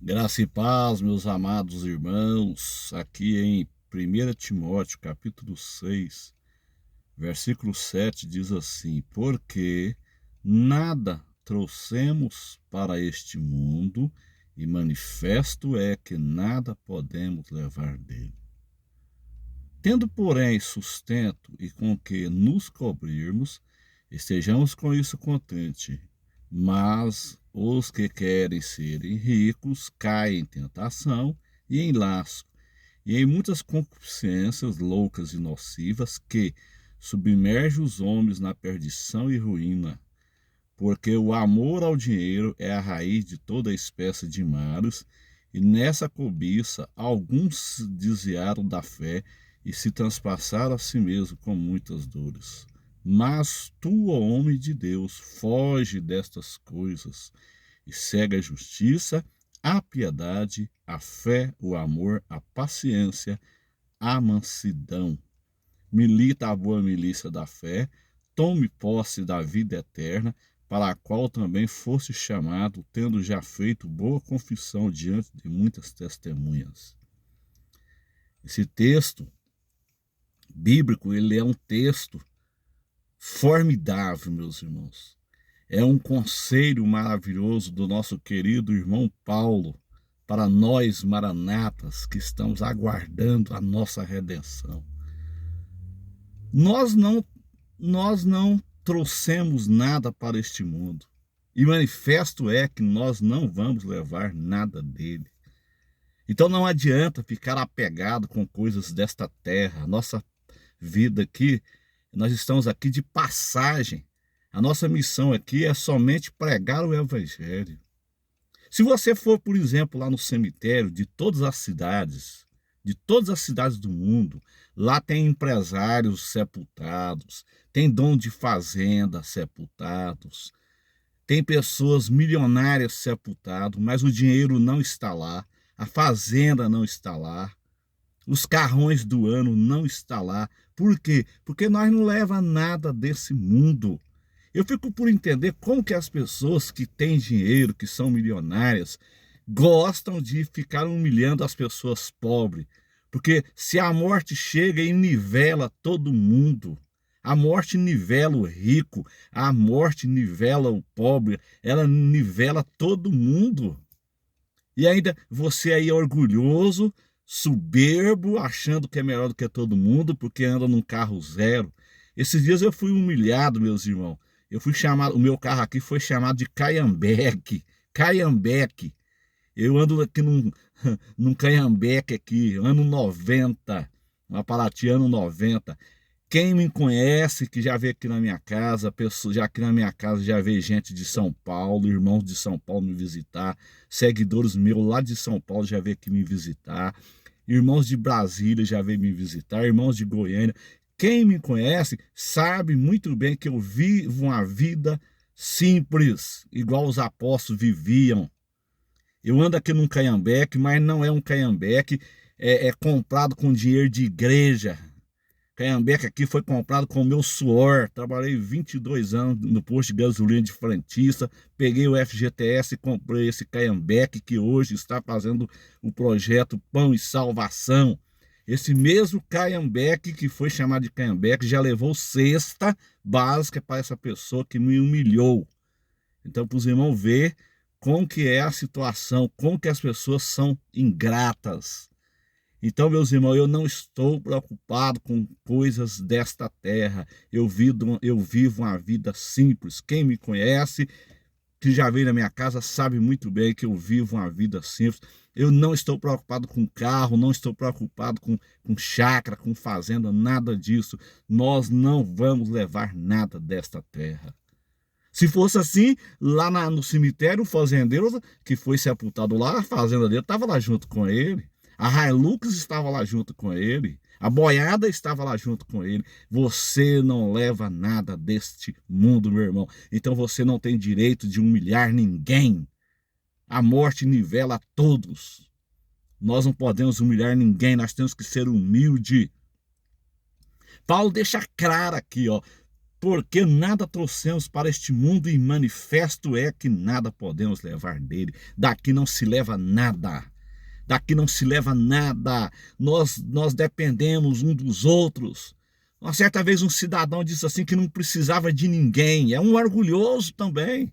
Graça e paz, meus amados irmãos, aqui em 1 Timóteo, capítulo 6, versículo 7, diz assim: Porque nada trouxemos para este mundo, e manifesto é que nada podemos levar dele. Tendo, porém, sustento e com que nos cobrirmos, estejamos com isso contentes. Mas os que querem serem ricos caem em tentação e em laço, e em muitas concupiscências loucas e nocivas que submergem os homens na perdição e ruína. Porque o amor ao dinheiro é a raiz de toda espécie de males, e nessa cobiça alguns se desviaram da fé e se transpassaram a si mesmos com muitas dores. Mas tu, ó homem de Deus, foge destas coisas e segue a justiça, a piedade, a fé, o amor, a paciência, a mansidão. Milita a boa milícia da fé, tome posse da vida eterna, para a qual também fosse chamado, tendo já feito boa confissão diante de muitas testemunhas. Esse texto bíblico, ele é um texto formidável, meus irmãos. É um conselho maravilhoso do nosso querido irmão Paulo para nós, maranatas, que estamos aguardando a nossa redenção. Nós não trouxemos nada para este mundo, e manifesto é que nós não vamos levar nada dele. Então não adianta ficar apegado com coisas desta terra. Nossa vida aqui, nós estamos aqui de passagem. A nossa missão aqui é somente pregar o evangelho. Se você for, por exemplo, lá no cemitério de todas as cidades do mundo, lá tem empresários sepultados, tem dono de fazenda sepultados, tem pessoas milionárias sepultadas, mas o dinheiro não está lá, a fazenda não está lá, os carrões do ano não está lá. Por quê? Porque nós não levamos nada desse mundo. Eu fico por entender como que as pessoas que têm dinheiro, que são milionárias, gostam de ficar humilhando as pessoas pobres. Porque se a morte chega e nivela todo mundo, a morte nivela o rico, a morte nivela o pobre, ela nivela todo mundo. E ainda você aí é orgulhoso, soberbo, achando que é melhor do que todo mundo, porque anda num carro zero. Esses dias eu fui humilhado, meus irmãos. Eu fui chamado, o meu carro aqui foi chamado de Caiambeque. Caiambeque. Eu ando aqui num Caiambeque aqui, ano 90, uma Paraty ano 90. Quem me conhece, que já veio aqui na minha casa, já aqui na minha casa já veio gente de São Paulo, irmãos de São Paulo me visitar, seguidores meus lá de São Paulo já veio aqui me visitar, irmãos de Brasília já veio me visitar, irmãos de Goiânia. Quem me conhece sabe muito bem que eu vivo uma vida simples, igual os apóstolos viviam. Eu ando aqui num Caiambeque, mas não é um Caiambeque, é comprado com dinheiro de igreja. Caiambeque aqui foi comprado com o meu suor. Trabalhei 22 anos no posto de gasolina de frentista. Peguei o FGTS e comprei esse Caiambeque que hoje está fazendo o projeto Pão e Salvação. Esse mesmo Caiambeque que foi chamado de Caiambeque já levou cesta básica para essa pessoa que me humilhou. Então, para os irmãos ver como que é a situação, como que as pessoas são ingratas. Então, meus irmãos, eu não estou preocupado com coisas desta terra. Eu vivo uma vida simples. Quem me conhece, que já veio na minha casa, sabe muito bem que eu vivo uma vida simples. Eu não estou preocupado com carro, não estou preocupado com chácara, com fazenda, nada disso. Nós não vamos levar nada desta terra. Se fosse assim, lá no cemitério, o fazendeiro que foi sepultado lá, a fazenda dele estava lá junto com ele. A Hilux estava lá junto com ele. A boiada estava lá junto com ele. Você não leva nada deste mundo, meu irmão. Então você não tem direito de humilhar ninguém. A morte nivela a todos. Nós não podemos humilhar ninguém, nós temos que ser humilde. Paulo deixa claro aqui, ó. porque nada trouxemos para este mundo e manifesto é que nada podemos levar dele. Daqui não se leva nada. Daqui não se leva nada. Nós dependemos um dos outros. Uma certa vez um cidadão disse assim que não precisava de ninguém. É um orgulhoso também.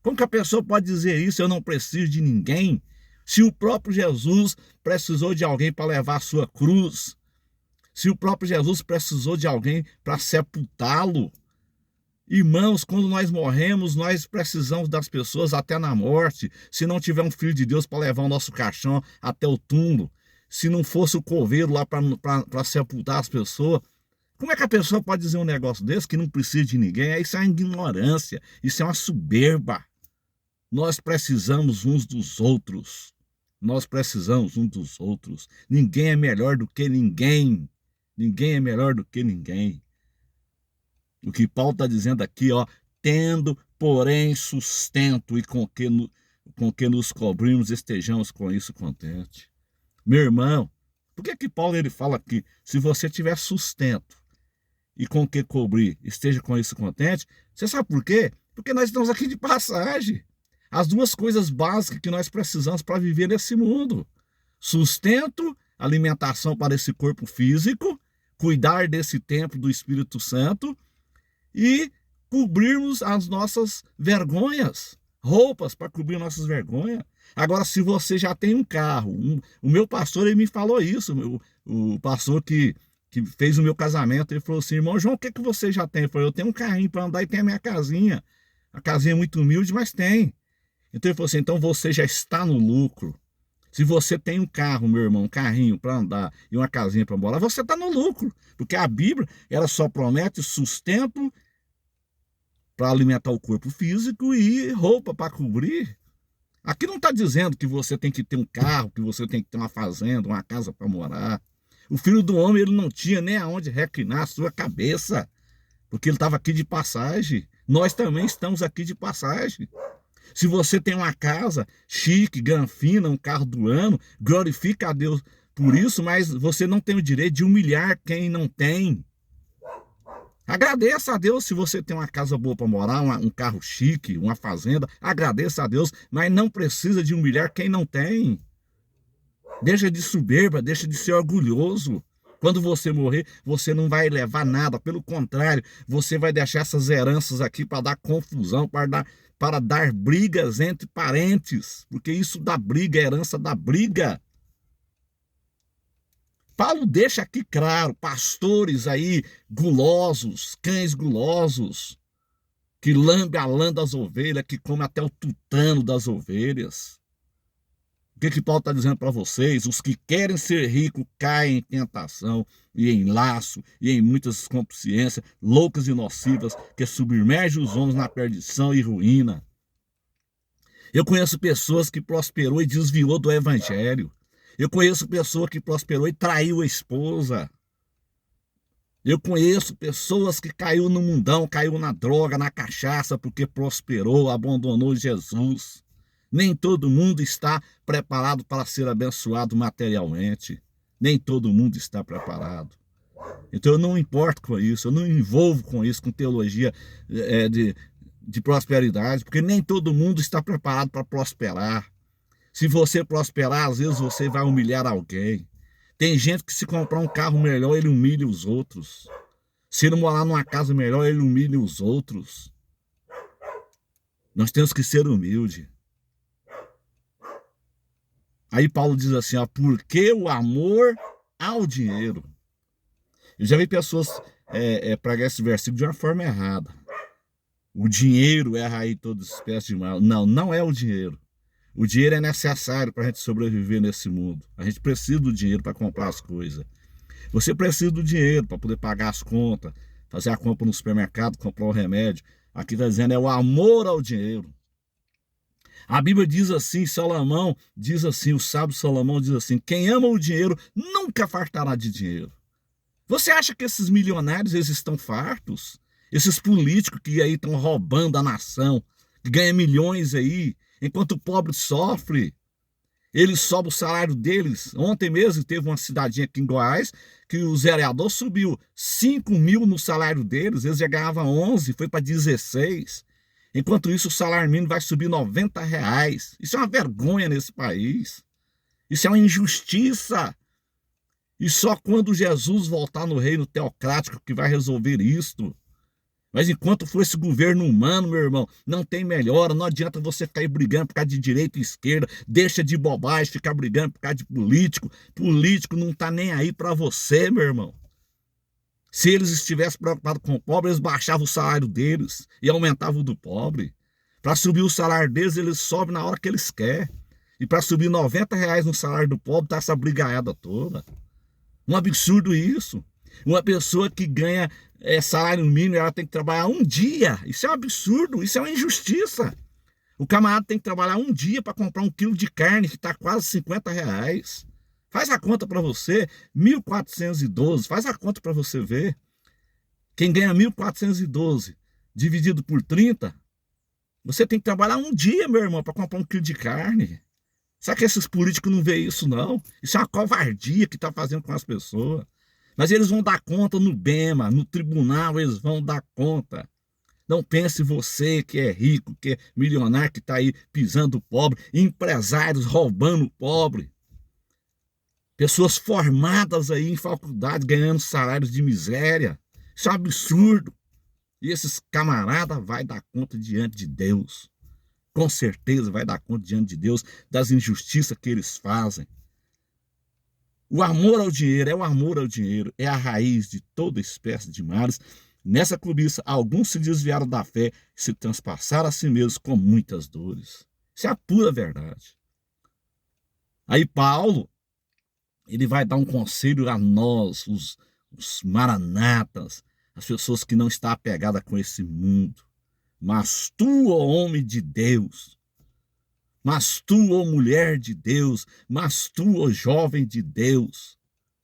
Como que a pessoa pode dizer isso? Eu não preciso de ninguém. Se o próprio Jesus precisou de alguém para levar a sua cruz. Se o próprio Jesus precisou de alguém para sepultá-lo. Irmãos, quando nós morremos, nós precisamos das pessoas até na morte. Se não tiver um filho de Deus para levar o nosso caixão até o túmulo, se não fosse o coveiro lá para sepultar as pessoas, como é que a pessoa pode dizer um negócio desse que não precisa de ninguém? Isso é uma ignorância, isso é uma soberba. Nós precisamos uns dos outros. Nós precisamos uns dos outros. Ninguém é melhor do que ninguém. Ninguém é melhor do que ninguém. O que Paulo está dizendo aqui, ó, tendo, porém, sustento e com que nos cobrimos, estejamos com isso contentes. Meu irmão, por que Paulo ele fala aqui, se você tiver sustento e com que cobrir, esteja com isso contente? Você sabe por quê? Porque nós estamos aqui de passagem. As duas coisas básicas que nós precisamos para viver nesse mundo. Sustento, alimentação para esse corpo físico, cuidar desse templo do Espírito Santo, e cobrirmos as nossas vergonhas, roupas para cobrir nossas vergonhas. Agora, se você já tem um carro, o meu pastor ele me falou isso, o pastor que fez o meu casamento, ele falou assim, irmão João, o que você já tem? Eu falei, eu tenho um carrinho para andar e tem a minha casinha. A casinha é muito humilde, mas tem. Então ele falou assim, então você já está no lucro. Se você tem um carro, meu irmão, um carrinho para andar e uma casinha para morar, você está no lucro. Porque a Bíblia, ela só promete sustento para alimentar o corpo físico e roupa para cobrir. Aqui não está dizendo que você tem que ter um carro, que você tem que ter uma fazenda, uma casa para morar. O filho do homem ele não tinha nem aonde reclinar a sua cabeça, porque ele estava aqui de passagem. Nós também estamos aqui de passagem. Se você tem uma casa chique, granfina, um carro do ano, glorifica a Deus por isso, mas você não tem o direito de humilhar quem não tem. Agradeça a Deus se você tem uma casa boa para morar, um carro chique, uma fazenda. Agradeça a Deus, mas não precisa de humilhar quem não tem. Deixa de soberba, deixa de ser orgulhoso. Quando você morrer, você não vai levar nada. Pelo contrário, você vai deixar essas heranças aqui para dar confusão, para dar brigas entre parentes. Porque isso dá briga, é herança da briga. Paulo deixa aqui claro, pastores aí gulosos, cães gulosos, que lambe a lã das ovelhas, que come até o tutano das ovelhas. O que Paulo está dizendo para vocês? Os que querem ser ricos caem em tentação e em laço e em muitas consciências loucas e nocivas que submergem os homens na perdição e ruína. Eu conheço pessoas que prosperou e desviou do evangelho. Eu conheço pessoa que prosperou e traiu a esposa. Eu conheço pessoas que caiu no mundão, caiu na droga, na cachaça, porque prosperou, abandonou Jesus. Nem todo mundo está preparado para ser abençoado materialmente. Nem todo mundo está preparado. Então eu não me importo com isso, eu não me envolvo com isso, com teologia de prosperidade, porque nem todo mundo está preparado para prosperar. Se você prosperar, às vezes você vai humilhar alguém. Tem gente que se comprar um carro melhor, ele humilha os outros. Se ele morar numa casa melhor, ele humilha os outros. Nós temos que ser humildes. Aí Paulo diz assim, ó, porque o amor ao dinheiro. Eu já vi pessoas pregar esse versículo de uma forma errada. O dinheiro é a raiz de toda espécie de mal. Não, não é o dinheiro. O dinheiro é necessário para a gente sobreviver nesse mundo. A gente precisa do dinheiro para comprar as coisas. Você precisa do dinheiro para poder pagar as contas, fazer a compra no supermercado, comprar o remédio. Aqui está dizendo é o amor ao dinheiro. A Bíblia diz assim, Salomão diz assim, o sábio Salomão diz assim, quem ama o dinheiro nunca fartará de dinheiro. Você acha que esses milionários eles estão fartos? Esses políticos que aí estão roubando a nação, que ganham milhões aí, enquanto o pobre sofre. Eles sobem o salário deles. Ontem mesmo teve uma cidadinha aqui em Goiás que o vereador subiu 5.000 no salário deles. Eles já ganhavam 11, foi para 16. Enquanto isso, o salário mínimo vai subir R$ 90. Isso é uma vergonha nesse país. Isso é uma injustiça. E só quando Jesus voltar no reino teocrático que vai resolver isto. Mas enquanto for esse governo humano, meu irmão, não tem melhora. Não adianta você ficar aí brigando por causa de direita e esquerda. Deixa de bobagem ficar brigando por causa de político. Político não tá nem aí para você, meu irmão. Se eles estivessem preocupados com o pobre, eles baixavam o salário deles e aumentavam o do pobre. Para subir o salário deles, eles sobem na hora que eles querem. E para subir R$ 90 no salário do pobre, tá essa brigaiada toda. Um absurdo isso. Uma pessoa que ganha salário mínimo, ela tem que trabalhar um dia. Isso é um absurdo, isso é uma injustiça. O camarada tem que trabalhar um dia para comprar 1 quilo de carne que está quase R$ 50. Faz a conta para você, 1.412, faz a conta para você ver. Quem ganha 1.412 dividido por 30, você tem que trabalhar um dia, meu irmão, para comprar 1 quilo de carne. Será que esses políticos não veem isso, não? Isso é uma covardia que está fazendo com as pessoas. Mas eles vão dar conta no BEMA, no tribunal, eles vão dar conta. Não pense você que é rico, que é milionário, que está aí pisando o pobre, empresários roubando o pobre. Pessoas formadas aí em faculdade, ganhando salários de miséria. Isso é um absurdo. E esses camaradas vão dar conta diante de Deus. Com certeza vai dar conta diante de Deus das injustiças que eles fazem. O amor ao dinheiro é a raiz de toda espécie de males. Nessa cobiça, alguns se desviaram da fé e se transpassaram a si mesmos com muitas dores. Isso é a pura verdade. Aí Paulo, ele vai dar um conselho a nós, os maranatas, as pessoas que não estão apegadas com esse mundo. Mas tu, ó homem de Deus, mas tu, ó mulher de Deus, mas tu, ó jovem de Deus,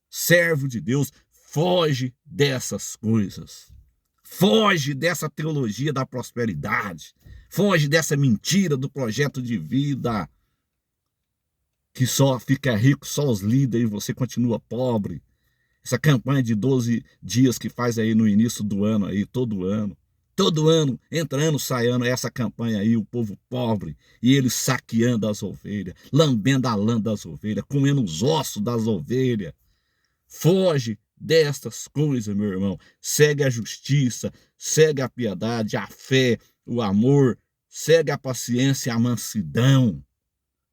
servo de Deus, foge dessas coisas. Foge dessa teologia da prosperidade. Foge dessa mentira do projeto de vida. Que só fica rico, só os líderes e você continua pobre. Essa campanha de 12 dias que faz aí no início do ano, aí, todo ano. Todo ano, entra ano, sai ano, essa campanha aí, o povo pobre, e eles saqueando as ovelhas, lambendo a lã das ovelhas, comendo os ossos das ovelhas. Foge destas coisas, meu irmão. Segue a justiça, segue a piedade, a fé, o amor, segue a paciência, a mansidão.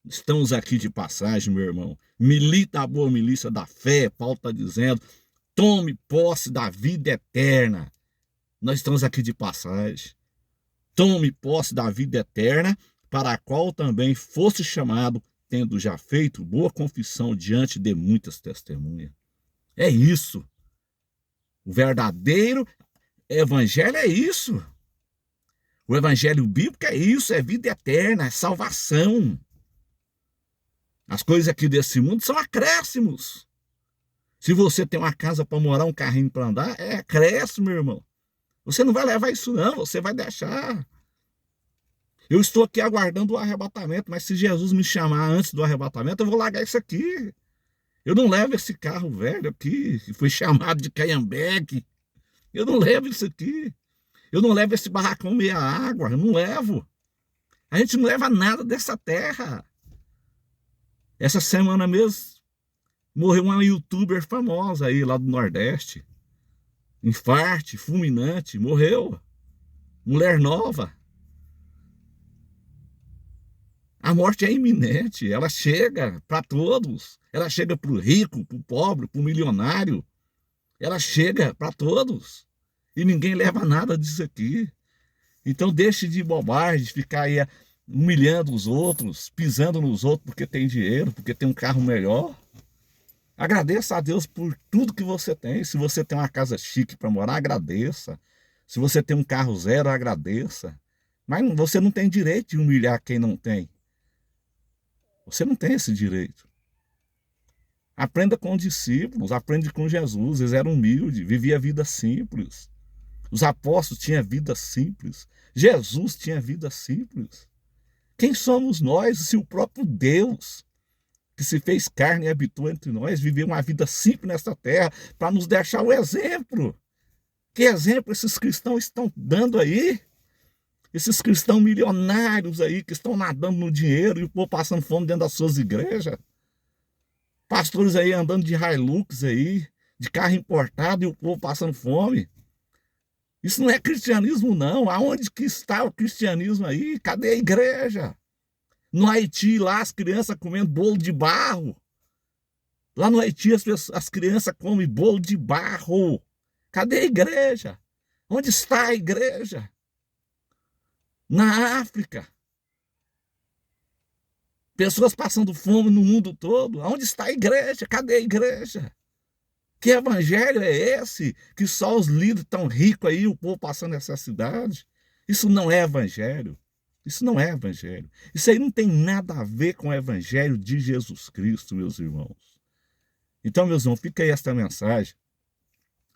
Estamos aqui de passagem, meu irmão. Milita a boa milícia da fé, Paulo está dizendo. Tome posse da vida eterna. Nós estamos aqui de passagem. Tome posse da vida eterna, para a qual também fosse chamado, tendo já feito boa confissão diante de muitas testemunhas. É isso. O verdadeiro evangelho é isso. O evangelho bíblico é isso, é vida eterna, é salvação. As coisas aqui desse mundo são acréscimos. Se você tem uma casa para morar, um carrinho para andar, é acréscimo, meu irmão. Você não vai levar isso não, você vai deixar. Eu estou aqui aguardando o arrebatamento, mas se Jesus me chamar antes do arrebatamento, eu vou largar isso aqui. Eu não levo esse carro velho aqui, que foi chamado de Caiambeque. Eu não levo isso aqui. Eu não levo esse barracão meia água, eu não levo. A gente não leva nada dessa terra. Essa semana mesmo, morreu uma youtuber famosa aí, lá do Nordeste. Infarte, fulminante, morreu. Mulher nova. A morte é iminente, ela chega para todos. Ela chega para o rico, para o pobre, para o milionário. Ela chega para todos. E ninguém leva nada disso aqui. Então deixe de bobagem, de ficar aí humilhando os outros, pisando nos outros porque tem dinheiro, porque tem um carro melhor. Agradeça a Deus por tudo que você tem. Se você tem uma casa chique para morar, agradeça. Se você tem um carro zero, agradeça. Mas você não tem direito de humilhar quem não tem. Você não tem esse direito. Aprenda com os discípulos, aprende com Jesus. Eles eram humildes, viviam a vida simples. Os apóstolos tinham vida simples. Jesus tinha vida simples. Quem somos nós se o próprio Deus que se fez carne e habitou entre nós, viveu uma vida simples nesta terra, para nos deixar o exemplo. Que exemplo esses cristãos estão dando aí? Esses cristãos milionários aí, que estão nadando no dinheiro e o povo passando fome dentro das suas igrejas. Pastores aí andando de Hilux aí, de carro importado e o povo passando fome. Isso não é cristianismo, não. Aonde que está o cristianismo aí? Cadê a igreja? No Haiti, lá as crianças comendo bolo de barro. Lá no Haiti as crianças comem bolo de barro. Cadê a igreja? Onde está a igreja? Na África. Pessoas passando fome no mundo todo. Onde está a igreja? Cadê a igreja? Que evangelho é esse? Que só os líderes tão ricos aí, o povo passando necessidade? Isso não é evangelho. Isso não é evangelho. Isso aí não tem nada a ver com o evangelho de Jesus Cristo, meus irmãos. Então, meus irmãos, fica aí esta mensagem.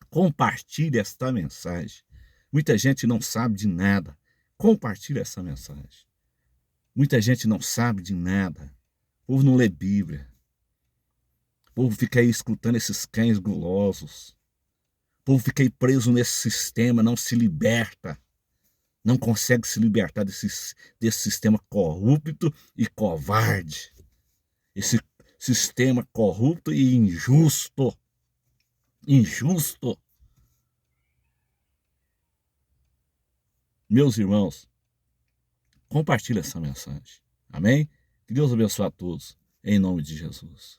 Compartilhe esta mensagem. Muita gente não sabe de nada. Compartilhe essa mensagem. Muita gente não sabe de nada. O povo não lê Bíblia. O povo fica aí escutando esses cães gulosos. O povo fica aí preso nesse sistema, não se liberta. Não consegue se libertar desse sistema corrupto e covarde. Esse sistema corrupto e injusto. Injusto. Meus irmãos, compartilhe essa mensagem. Amém? Que Deus abençoe a todos, em nome de Jesus.